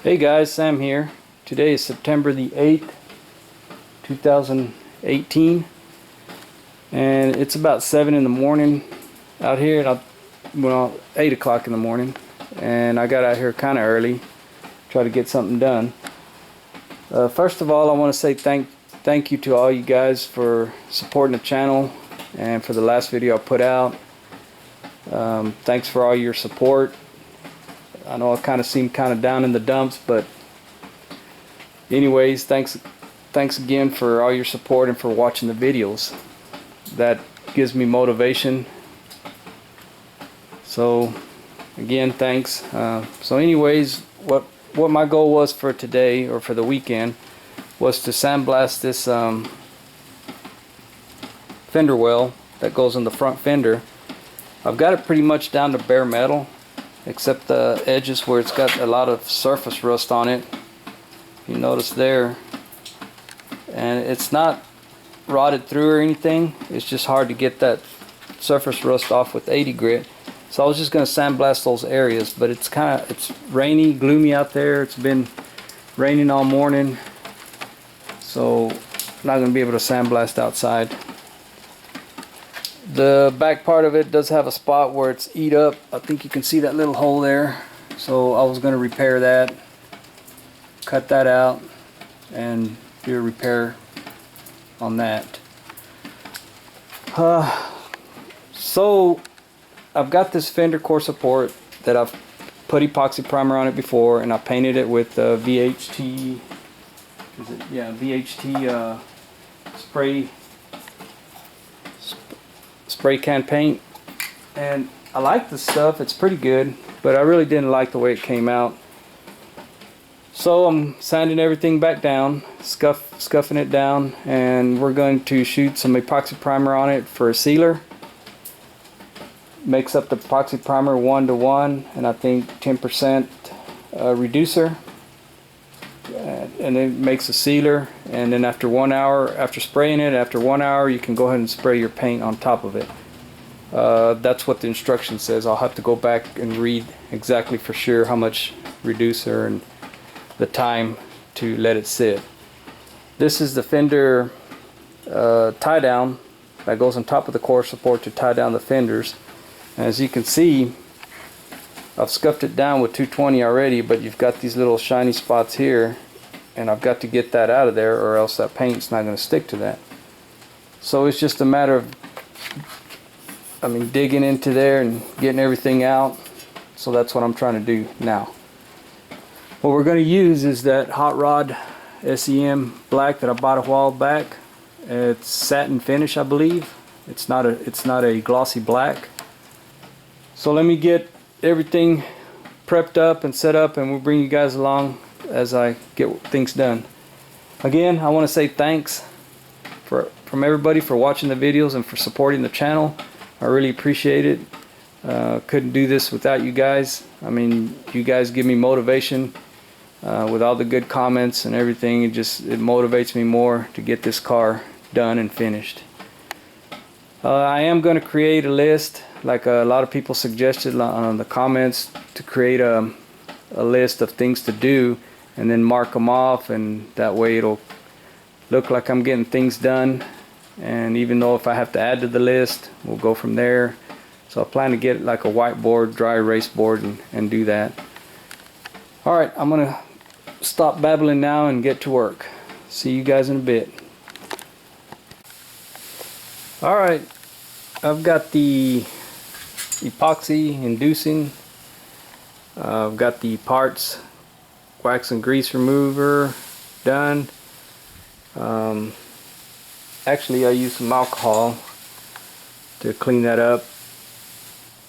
Hey guys, Sam here. Today is September the 8th, 2018, and it's about 7 in the morning out here. Well, 8 o'clock in the morning, and I got out here kind of early, try to get something done. First of all, I want to say thank you to all you guys for supporting the channel and for the last video I put out. Thanks for all your support. I know I kind of seem kind of down in the dumps, but anyways, thanks again for all your support and for watching the videos. That gives me motivation. So again, thanks. So anyways, what my goal was for today, or for the weekend, was to sandblast this fender well that goes in the front fender. I've got it pretty much down to bare metal, except the edges where it's got a lot of surface rust on it. You notice there, and it's not rotted through or anything. It's just hard to get that surface rust off with 80 grit. So I was just going to sandblast those areas, but it's rainy, gloomy out there. It's been raining all morning, so I'm not going to be able to sandblast outside. The back part of it does have a spot where it's eat up. I think you can see that little hole there. So I was going to repair that, cut that out, and do a repair on that. So I've got this fender core support that I've put epoxy primer on it before, and I painted it with VHT. Is it? Yeah, VHT spray can paint, and I like the stuff. It's pretty good, but I really didn't like the way it came out. So I'm sanding everything back down, scuffing it down, and we're going to shoot some epoxy primer on it for a sealer. Mix up the epoxy primer 1:1, and I think 10% reducer, and it makes a sealer. And then after 1 hour, after spraying it, after 1 hour, you can go ahead and spray your paint on top of it. That's what the instruction says. I'll have to go back and read exactly for sure how much reducer and the time to let it sit. This is the fender tie down that goes on top of the core support to tie down the fenders. As you can see, I've scuffed it down with 220 already, but you've got these little shiny spots here, and I've got to get that out of there, or else that paint's not going to stick to that. So it's just a matter of, digging into there and getting everything out. So that's what I'm trying to do now. What we're going to use is that Hot Rod SEM black that I bought a while back. It's satin finish, I believe. It's not a glossy black. So let me get everything prepped up and set up, and we'll bring you guys along as I get things done. Again, I want to say thanks from everybody for watching the videos and for supporting the channel. I really appreciate it. Couldn't do this without you guys. You guys give me motivation with all the good comments and everything. It motivates me more to get this car done and finished. I am going to create a list, like a lot of people suggested on the comments, to create a list of things to do and then mark them off, and that way it'll look like I'm getting things done. And even though if I have to add to the list, we'll go from there. So I plan to get like a whiteboard, dry erase board, and do that. Alright, I'm gonna stop babbling now and get to work. See you guys in a bit. Alright, I've got the epoxy inducing. I've got the parts, wax and grease remover done. Actually, I used some alcohol to clean that up,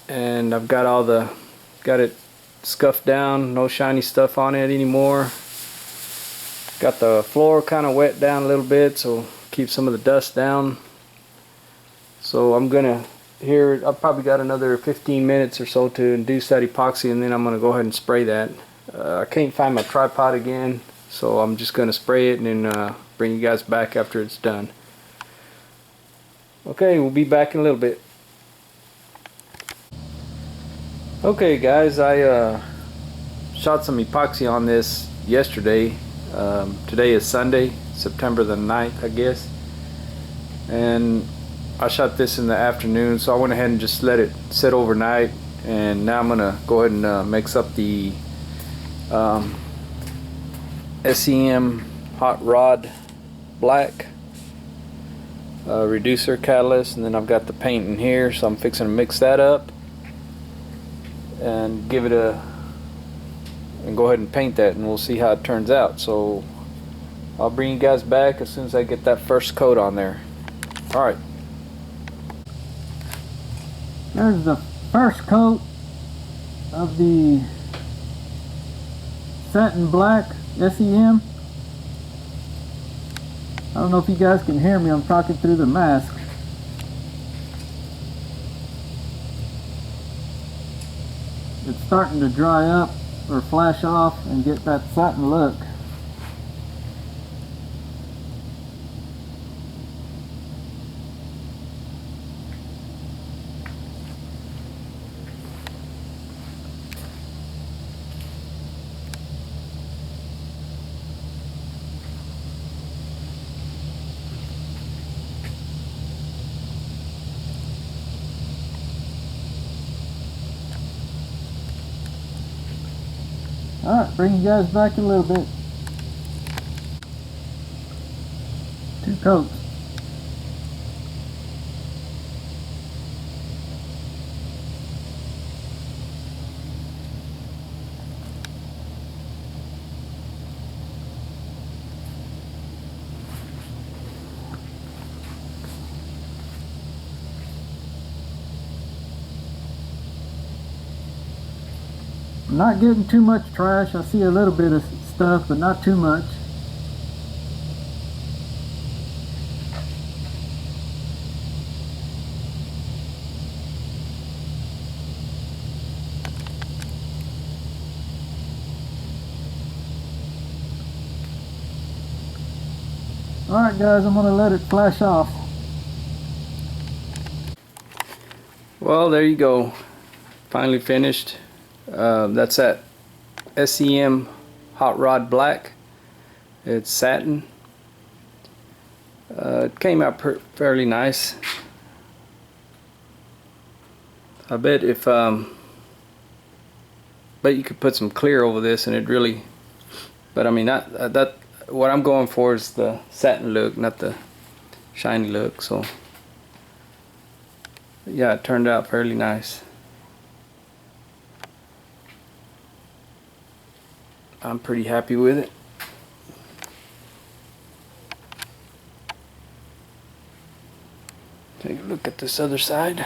and I've got got it scuffed down, no shiny stuff on it anymore. Got the floor kind of wet down a little bit, so keep some of the dust down. So I've probably got another 15 minutes or so to induce that epoxy, and then I'm going to go ahead and spray that. I can't find my tripod again, so I'm just going to spray it and then bring you guys back after it's done. Okay, we'll be back in a little bit. Okay guys, I shot some epoxy on this yesterday. Today is Sunday, September the 9th, I guess. And I shot this in the afternoon, so I went ahead and just let it sit overnight. And now I'm gonna go ahead and mix up the SEM Hot Rod Black reducer catalyst, and then I've got the paint in here, so I'm fixing to mix that up and give it and go ahead and paint that, and we'll see how it turns out. So I'll bring you guys back as soon as I get that first coat on there. Alright, there's the first coat of the satin black SEM. I don't know if you guys can hear me, I'm talking through the mask. It's starting to dry up or flash off and get that satin look. Alright, bring you guys back in a little bit. 2 coats. I'm not getting too much trash. I see a little bit of stuff, but not too much. Alright guys, I'm going to let it flash off. Well, there you go. Finally finished. That's that SEM Hot Rod Black. It's satin. It came out fairly nice. I bet bet you could put some clear over this and it really, but I mean that what I'm going for is the satin look, not the shiny look. So yeah, it turned out fairly nice. I'm pretty happy with it. Take a look at this other side.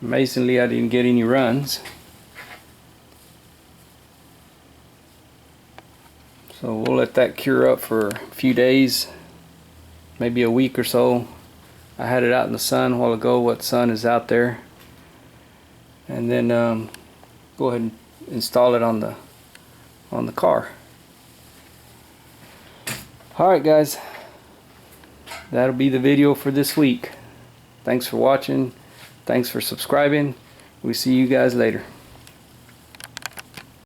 Amazingly, I didn't get any runs. So we'll let that cure up for a few days, maybe a week or so. I had it out in the sun a while ago, what sun is out there. And then go ahead and install it on the car. Alright guys, that'll be the video for this week. Thanks for watching. Thanks for subscribing. We see you guys later.